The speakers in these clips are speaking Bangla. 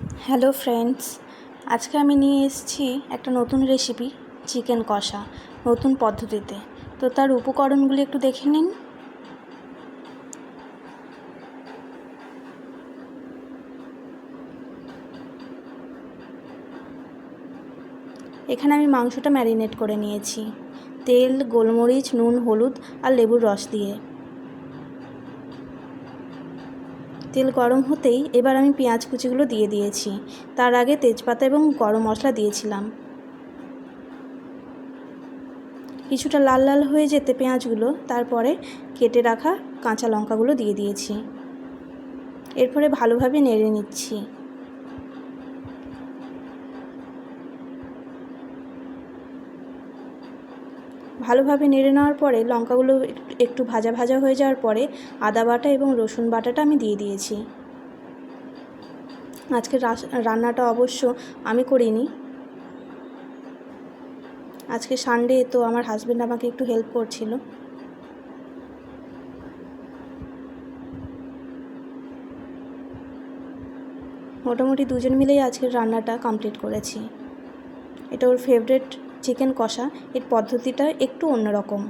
হ্যালো ফ্রেন্ডস, আজকে আমি নিয়ে এসেছি একটা নতুন রেসিপি, চিকেন কষা, নতুন পদ্ধতিতে। তো তার উপকরণগুলি একটু দেখে নিন। এখানে আমি মাংসটা ম্যারিনেট করে নিয়েছি তেল, গোলমরিচ, নুন, হলুদ আর লেবুর রস দিয়ে। তেল গরম হতেই এবার আমি পেঁয়াজ কুচিগুলো দিয়ে দিয়েছি। তার আগে তেজপাতা এবং গরম মশলা দিয়েছিলাম। কিছুটা লাল লাল হয়ে যেতে পেঁয়াজগুলো, তারপরে কেটে রাখা কাঁচা লঙ্কাগুলো দিয়ে দিয়েছি। এরপরে ভালোভাবে নেড়ে নিচ্ছি। ভালোভাবে নেড়ে নেওয়ার পরে লঙ্কাগুলো একটু ভাজা ভাজা হয়ে যাওয়ার পরে আদা বাটা এবং রসুন বাটাটা আমি দিয়ে দিয়েছি। আজকে রান্নাটা অবশ্য আমি করিনি, আজকে সানডে, তো আমার হাজব্যান্ড আমাকে একটু হেল্প করছিল। মোটামুটি দুজন মিলেই আজকের রান্নাটা কমপ্লিট করেছি। এটা ওর ফেভারিট চিকেন কষা। এর পদ্ধতিটা একটু অন্যরকম।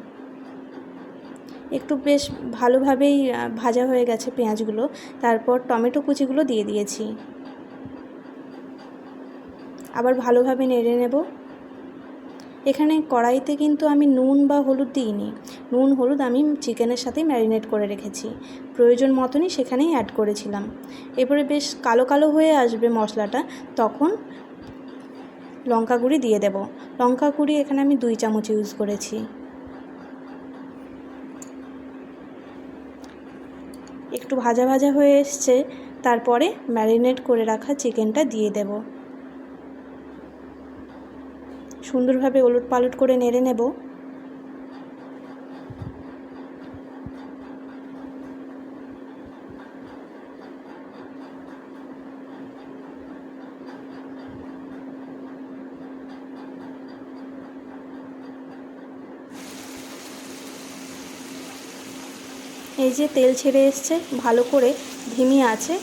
একটু বেশ ভালোভাবেই ভাজা হয়ে গেছে পেঁয়াজগুলো, তারপর টমেটো কুচিগুলো দিয়ে দিয়েছি। আবার ভালোভাবে নেড়ে নেব। এখানে কড়াইতে কিন্তু আমি নুন বা হলুদ দিইনি। নুন হলুদ আমি চিকেনের সাথেই ম্যারিনেট করে রেখেছি, প্রয়োজন মতনই সেখানেই অ্যাড করেছিলাম। এরপরে বেশ কালো কালো হয়ে আসবে মশলাটা, তখন লঙ্কা গুঁড়ি দিয়ে দেব। লঙ্কা গুঁড়ি এখানে আমি 2 চামচ ইউজ করেছি। একটু ভাজা ভাজা হয়ে এসছে, তারপরে ম্যারিনেট করে রাখা চিকেনটা দিয়ে দেব। সুন্দরভাবে ওলট পালট করে নেড়ে নেব। এই যে তেল ছেড়ে এসছে, ভালো করে ধিমি আঁচে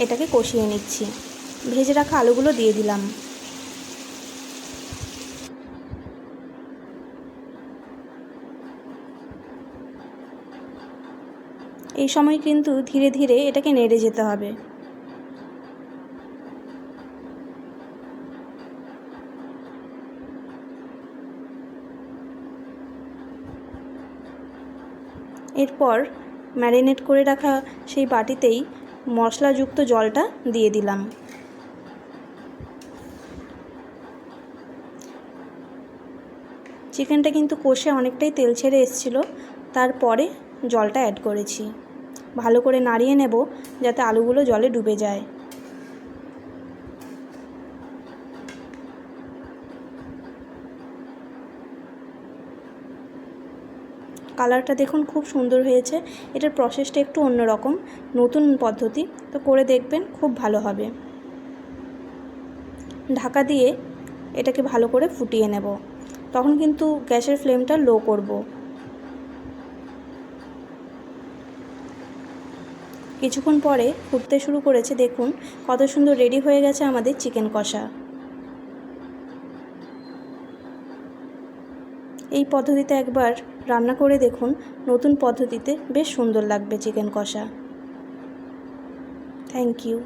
এটাকে কষিয়ে নিচ্ছি। ভেজে রাখা আলুগুলো দিয়ে দিলাম। এই সময় কিন্তু ধীরে ধীরে এটাকে নেড়ে যেতে হবে। এরপর ম্যারিনেট করে রাখা সেই বাটিতেই মশলাযুক্ত জলটা দিয়ে দিলাম। চিকেনটা কিন্তু কষে অনেকটাই তেল ছেড়ে এসেছিল, তারপরে জলটা অ্যাড করেছি। ভালো করে নাড়িয়ে নেব যাতে আলুগুলো জলে ডুবে যায়। কালারটা দেখুন খুব সুন্দর হয়েছে। এটার প্রসেসটা একটু অন্যরকম, নতুন পদ্ধতি, তো করে দেখবেন, খুব ভালো হবে। ঢাকা দিয়ে এটাকে ভালো করে ফুটিয়ে নেব। তখন কিন্তু গ্যাসের ফ্লেমটা লো করব। কিছুক্ষণ পরে ফুটতে শুরু করেছে, দেখুন কত সুন্দর রেডি হয়ে গেছে আমাদের চিকেন কষা। এই পদ্ধতিতে একবার রান্না করে দেখুন, নতুন পদ্ধতিতে বেশ সুন্দর লাগবে চিকেন কষা। Thank you.